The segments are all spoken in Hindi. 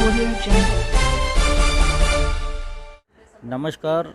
Audio Jungle. नमस्कार।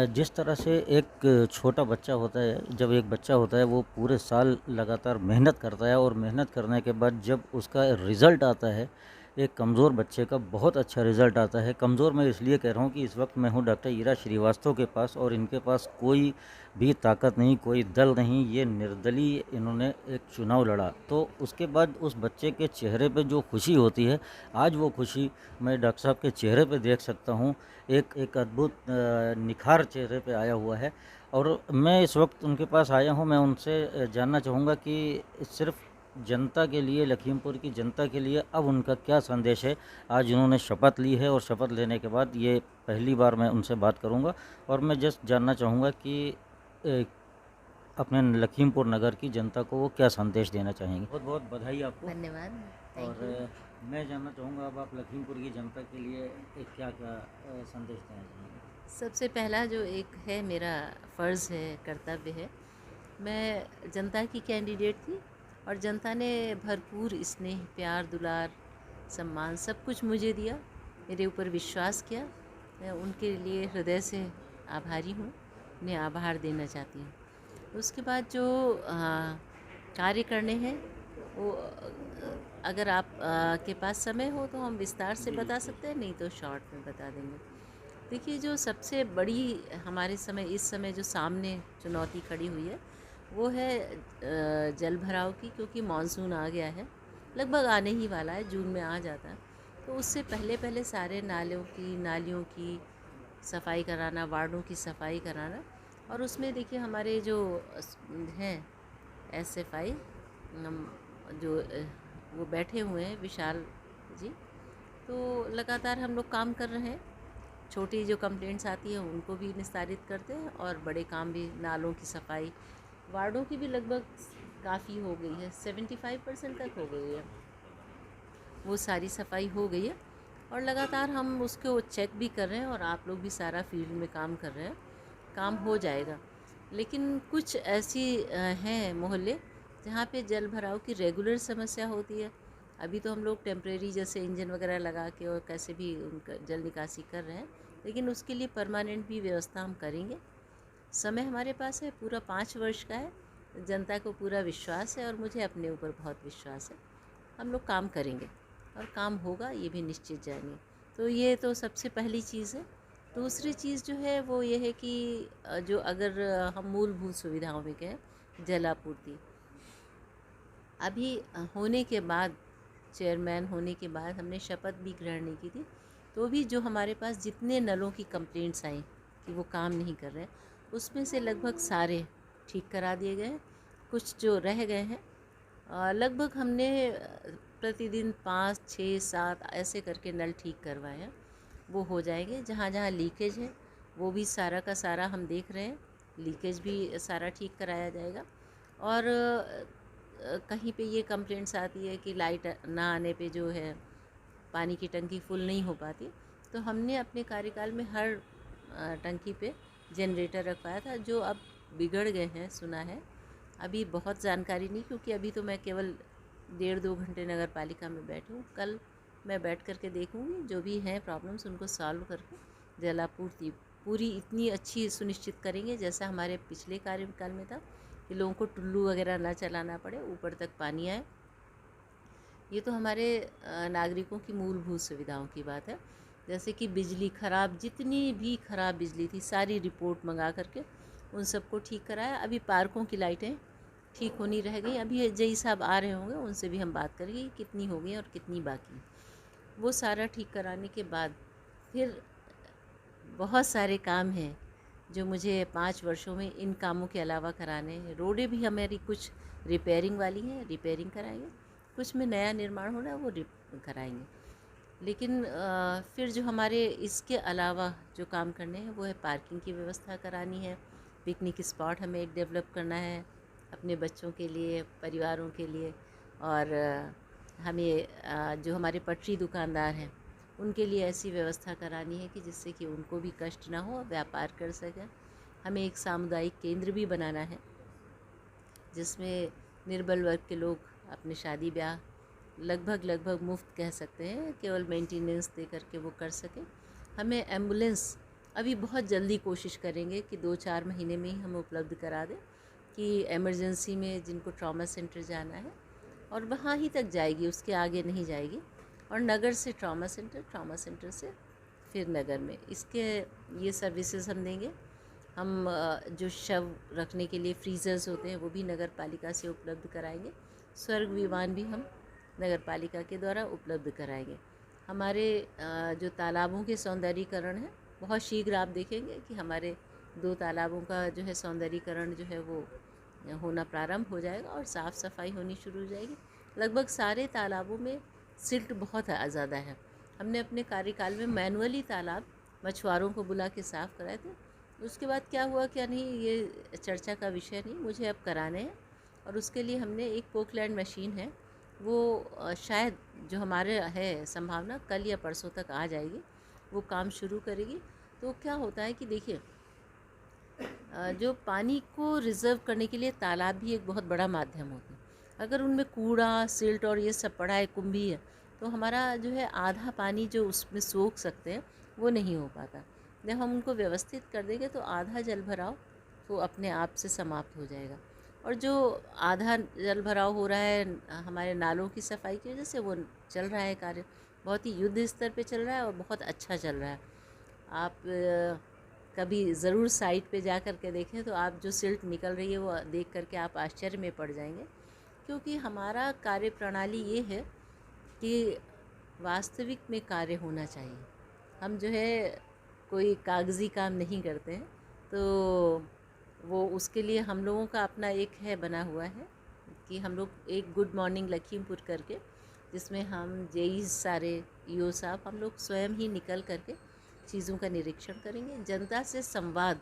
जिस तरह से एक छोटा बच्चा होता है, जब एक बच्चा होता है वो पूरे साल लगातार मेहनत करता है और मेहनत करने के बाद जब उसका रिज़ल्ट आता है, एक कमज़ोर बच्चे का बहुत अच्छा रिज़ल्ट आता है। कमज़ोर मैं इसलिए कह रहा हूँ कि इस वक्त मैं हूँ डॉक्टर ईरा श्रीवास्तव के पास और इनके पास कोई भी ताकत नहीं, कोई दल नहीं, ये निर्दलीय इन्होंने एक चुनाव लड़ा। तो उसके बाद उस बच्चे के चेहरे पे जो खुशी होती है, आज वो खुशी मैं डॉक्टर साहब के चेहरे पे देख सकता हूँ। एक अद्भुत निखार चेहरे पे आया हुआ है और मैं इस वक्त उनके पास आया हूँ। मैं उनसे जानना चाहूँगा कि सिर्फ जनता के लिए, लखीमपुर की जनता के लिए अब उनका क्या संदेश है। आज उन्होंने शपथ ली है और शपथ लेने के बाद ये पहली बार मैं उनसे बात करूँगा और मैं जस्ट जानना चाहूँगा कि अपने लखीमपुर नगर की जनता को वो क्या संदेश देना चाहेंगे। बहुत बहुत बधाई आपको। धन्यवाद। और थैंक यू। मैं जानना चाहूँगा अब आप लखीमपुर की जनता के लिए क्या क्या संदेश देना चाहेंगे। सबसे पहला जो एक है मेरा फ़र्ज़ है, कर्तव्य है, मैं जनता की कैंडिडेट थी और जनता ने भरपूर स्नेह, प्यार, दुलार, सम्मान सब कुछ मुझे दिया, मेरे ऊपर विश्वास किया। मैं उनके लिए हृदय से आभारी हूँ, उन्हें आभार देना चाहती हूँ। उसके बाद जो कार्य करने हैं वो अगर आप के पास समय हो तो हम विस्तार से बता सकते हैं, नहीं तो शॉर्ट में बता देंगे। देखिए, जो सबसे बड़ी हमारे इस समय जो सामने चुनौती खड़ी हुई है वो है जल भराव की, क्योंकि मानसून आ गया है, लगभग आने ही वाला है, जून में आ जाता है। तो उससे पहले पहले सारे नालियों की सफाई कराना, वार्डों की सफाई कराना। और उसमें देखिए हमारे जो हैं SFI जो वो बैठे हुए हैं, विशाल जी, तो लगातार हम लोग काम कर रहे हैं। छोटी जो कंप्लेंट्स आती हैं उनको भी निस्तारित करते हैं और बड़े काम भी, नालों की सफाई, वार्डों की भी लगभग काफ़ी हो गई है, 75% तक हो गई है, वो सारी सफाई हो गई है। और लगातार हम उसको चेक भी कर रहे हैं और आप लोग भी सारा फील्ड में काम कर रहे हैं, काम हो जाएगा। लेकिन कुछ ऐसी हैं मोहल्ले जहाँ पे जल भराव की रेगुलर समस्या होती है। अभी तो हम लोग टेम्परेरी जैसे इंजन वगैरह लगा के और कैसे भी उनका जल निकासी कर रहे हैं, लेकिन उसके लिए परमानेंट भी व्यवस्था हम करेंगे। समय हमारे पास है, पूरा 5 वर्ष का है। जनता को पूरा विश्वास है और मुझे अपने ऊपर बहुत विश्वास है। हम लोग काम करेंगे और काम होगा, ये भी निश्चित जानिए। तो ये तो सबसे पहली चीज़ है। दूसरी चीज़ जो है वो ये है कि जो अगर हम मूलभूत सुविधाओं में कहें, जल आपूर्ति अभी होने के बाद, चेयरमैन होने के बाद हमने शपथ भी ग्रहण नहीं की थी, तो भी जो हमारे पास जितने नलों की कंप्लेंट्स आई कि वो काम नहीं कर रहे हैं, उसमें से लगभग सारे ठीक करा दिए गए। कुछ जो रह गए हैं, लगभग हमने प्रतिदिन 5, 6, 7 ऐसे करके नल ठीक करवाए हैं। वो हो जाएंगे। जहाँ जहाँ लीकेज है वो भी सारा का सारा हम देख रहे हैं, लीकेज भी सारा ठीक कराया जाएगा। और कहीं पे ये कंप्लेंट्स आती है कि लाइट ना आने पे जो है पानी की टंकी फुल नहीं हो पाती, तो हमने अपने कार्यकाल में हर टंकी पे जनरेटर रखवाया था, जो अब बिगड़ गए हैं सुना है। अभी बहुत जानकारी नहीं, क्योंकि अभी तो मैं केवल 1.5-2 घंटे नगर पालिका में बैठी हूँ। कल मैं बैठ करके देखूँगी, जो भी हैं प्रॉब्लम्स उनको सॉल्व करके जलापूर्ति पूरी इतनी अच्छी सुनिश्चित करेंगे जैसा हमारे पिछले कार्यकाल में था, कि लोगों को टुल्लू वगैरह ना चलाना पड़े, ऊपर तक पानी आए। ये तो हमारे नागरिकों की मूलभूत सुविधाओं की बात है। जैसे कि बिजली खराब, जितनी भी खराब बिजली थी सारी रिपोर्ट मंगा करके उन सबको ठीक कराया। अभी पार्कों की लाइटें ठीक होनी रह गई, अभी जई साहब आ रहे होंगे, उनसे भी हम बात करेंगे कितनी हो गई और कितनी बाकी। वो सारा ठीक कराने के बाद फिर बहुत सारे काम हैं जो मुझे 5 वर्षों में इन कामों के अलावा कराने हैं। रोडें भी हमारी कुछ रिपेयरिंग वाली हैं, रिपेयरिंग कराएंगे, कुछ में नया निर्माण होना है वो कराएंगे। लेकिन फिर जो हमारे इसके अलावा जो काम करने हैं वो है पार्किंग की व्यवस्था करानी है, पिकनिक स्पॉट हमें एक डेवलप करना है अपने बच्चों के लिए, परिवारों के लिए। और हमें जो हमारे पटरी दुकानदार हैं उनके लिए ऐसी व्यवस्था करानी है कि जिससे कि उनको भी कष्ट ना हो, व्यापार कर सकें। हमें एक सामुदायिक केंद्र भी बनाना है जिसमें निर्बल वर्ग के लोग अपने शादी ब्याह लगभग लगभग मुफ्त कह सकते हैं, केवल मेंटेनेंस दे करके वो कर सकें। हमें एम्बुलेंस अभी बहुत जल्दी कोशिश करेंगे कि 2-4 महीने में ही हम उपलब्ध करा दें कि इमरजेंसी में जिनको ट्रॉमा सेंटर जाना है और वहाँ ही तक जाएगी, उसके आगे नहीं जाएगी। और नगर से ट्रॉमा सेंटर से फिर नगर में इसके ये सर्विसेज हम देंगे। हम जो शव रखने के लिए फ्रीज़र्स होते हैं वो भी नगर पालिका से उपलब्ध कराएंगे। स्वर्ग विमान भी हम नगर पालिका के द्वारा उपलब्ध कराएंगे। हमारे जो तालाबों के सौंदर्यीकरण है, बहुत शीघ्र आप देखेंगे कि हमारे 2 तालाबों का जो है सौंदर्यीकरण जो है वो होना प्रारंभ हो जाएगा और साफ़ सफाई होनी शुरू हो जाएगी। लगभग सारे तालाबों में सिल्ट बहुत ज़्यादा है। हमने अपने कार्यकाल में मैनुअली तालाब मछुआरों को बुला के साफ़ कराए थे। उसके बाद क्या हुआ क्या नहीं, ये चर्चा का विषय नहीं, मुझे अब कराने हैं। और उसके लिए हमने एक पोकलैंड मशीन है, वो शायद जो हमारे है संभावना कल या परसों तक आ जाएगी, वो काम शुरू करेगी। तो क्या होता है कि देखिए, जो पानी को रिज़र्व करने के लिए तालाब भी एक बहुत बड़ा माध्यम होता है। अगर उनमें कूड़ा सिल्ट और ये सब पड़ा है, कुंभी है, तो हमारा जो है आधा पानी जो उसमें सोख सकते हैं वो नहीं हो पाता। जब हम उनको व्यवस्थित कर देंगे तो आधा जल भराव तो अपने आप से समाप्त हो जाएगा। और जो आधा जल भराव हो रहा है हमारे नालों की सफाई की वजह से, वो चल रहा है कार्य, बहुत ही युद्ध स्तर पे चल रहा है और बहुत अच्छा चल रहा है। आप कभी ज़रूर साइट पे जा कर के देखें तो आप जो सिल्ट निकल रही है वो देख करके आप आश्चर्य में पड़ जाएंगे। क्योंकि हमारा कार्य प्रणाली ये है कि वास्तविक में कार्य होना चाहिए। हम जो है कोई कागज़ी काम नहीं करते हैं, तो वो उसके लिए हम लोगों का अपना एक है बना हुआ है कि हम लोग एक गुड मॉर्निंग लखीमपुर करके, जिसमें हम जेई सारे ईओ साहब हम लोग स्वयं ही निकल करके चीज़ों का निरीक्षण करेंगे। जनता से संवाद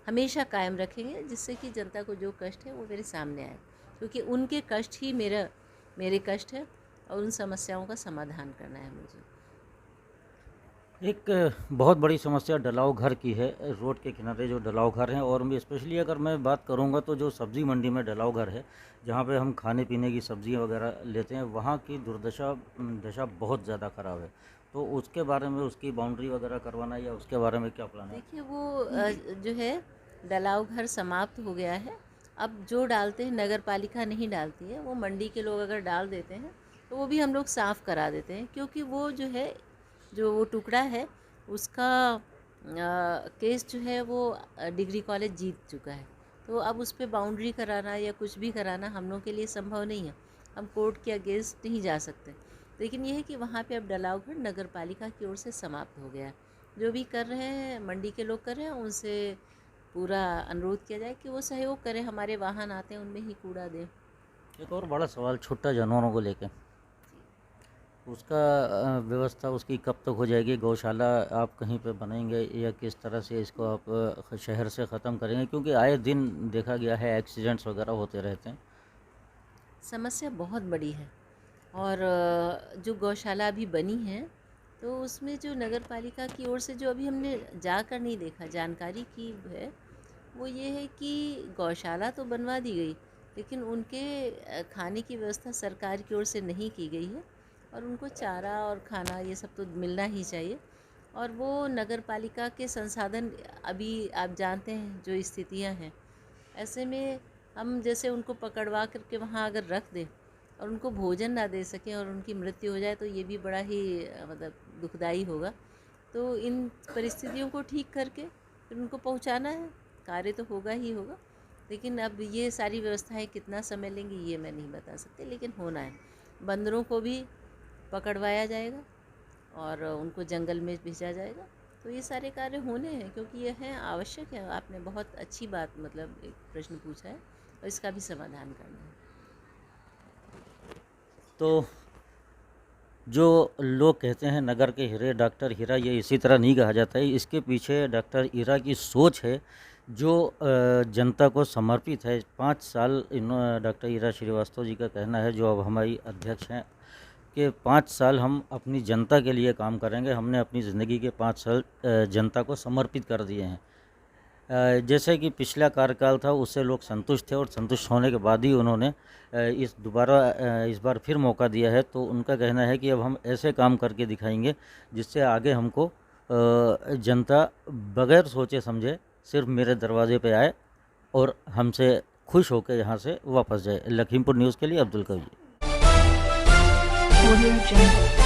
हमेशा कायम रखेंगे, जिससे कि जनता को जो कष्ट है वो मेरे सामने आए, क्योंकि उनके कष्ट ही मेरे कष्ट है और उन समस्याओं का समाधान करना है मुझे। एक बहुत बड़ी समस्या डलाव घर की है, रोड के किनारे जो डलाव घर हैं, और मैं स्पेशली अगर मैं बात करूंगा तो जो सब्ज़ी मंडी में डलाव घर है, जहां पे हम खाने पीने की सब्जियां वगैरह लेते हैं, वहां की दशा बहुत ज़्यादा ख़राब है। तो उसके बारे में, उसकी बाउंड्री वगैरह करवाना या उसके बारे में क्या प्लान है? देखिए, वो जो है डलाव घर समाप्त हो गया है। अब जो डालते हैं नगर पालिका नहीं डालती है, वो मंडी के लोग अगर डाल देते हैं तो वो भी हम लोग साफ़ करा देते हैं, क्योंकि वो जो है जो वो टुकड़ा है उसका केस जो है वो डिग्री कॉलेज जीत चुका है। तो अब उस पर बाउंड्री कराना या कुछ भी कराना हम लोग के लिए संभव नहीं है। हम कोर्ट के अगेंस्ट नहीं जा सकते। लेकिन ये है कि वहाँ पे अब डलाव घर नगर पालिका की ओर से समाप्त हो गया है। जो भी कर रहे हैं मंडी के लोग कर रहे हैं, उनसे पूरा अनुरोध किया जाए कि वो सहयोग करें, हमारे वाहन आते हैं उनमें ही कूड़ा दें। एक और बड़ा सवाल छुट्टा जानवरों को लेके, उसका व्यवस्था उसकी कब तक हो जाएगी? गौशाला आप कहीं पे बनाएंगे या किस तरह से इसको आप शहर से ख़त्म करेंगे? क्योंकि आए दिन देखा गया है एक्सीडेंट्स वगैरह होते रहते हैं। समस्या बहुत बड़ी है। और जो गौशाला अभी बनी है तो उसमें जो नगर पालिका की ओर से जो अभी हमने जाकर नहीं देखा, जानकारी की है, वो ये है कि गौशाला तो बनवा दी गई, लेकिन उनके खाने की व्यवस्था सरकार की ओर से नहीं की गई है। और उनको चारा और खाना ये सब तो मिलना ही चाहिए। और वो नगर पालिका के संसाधन अभी आप जानते हैं जो स्थितियां हैं, ऐसे में हम जैसे उनको पकड़वा करके वहाँ अगर रख दें और उनको भोजन ना दे सकें और उनकी मृत्यु हो जाए तो ये भी बड़ा ही मतलब दुखदाई होगा। तो इन परिस्थितियों को ठीक करके फिर उनको पहुँचाना है, कार्य तो होगा ही होगा। लेकिन अब ये सारी व्यवस्थाएं कितना समय लेंगी ये मैं नहीं बता सकती, लेकिन होना है। बंदरों को भी पकड़वाया जाएगा और उनको जंगल में भेजा जाएगा। तो ये सारे कार्य होने हैं, क्योंकि ये हैं आवश्यक है। आपने बहुत अच्छी बात मतलब एक प्रश्न पूछा है और इसका भी समाधान करना है। तो जो लोग कहते हैं नगर के हीरे डॉक्टर हीरा, ये इसी तरह नहीं कहा जाता है। इसके पीछे डॉक्टर हीरा की सोच है जो जनता को समर्पित है। 5 साल डॉक्टर हीरा श्रीवास्तव जी का कहना है, जो अब हमारी अध्यक्ष हैं, कि 5 साल हम अपनी जनता के लिए काम करेंगे। हमने अपनी ज़िंदगी के 5 साल जनता को समर्पित कर दिए हैं। जैसे कि पिछला कार्यकाल था उससे लोग संतुष्ट थे और संतुष्ट होने के बाद ही उन्होंने इस बार फिर मौका दिया है। तो उनका कहना है कि अब हम ऐसे काम करके दिखाएंगे जिससे आगे हमको जनता बगैर सोचे समझे सिर्फ मेरे दरवाजे पे आए और हमसे खुश होकर यहाँ से वापस जाए। लखीमपुर न्यूज़ के लिए अब्दुल कवी। Audio Jungle.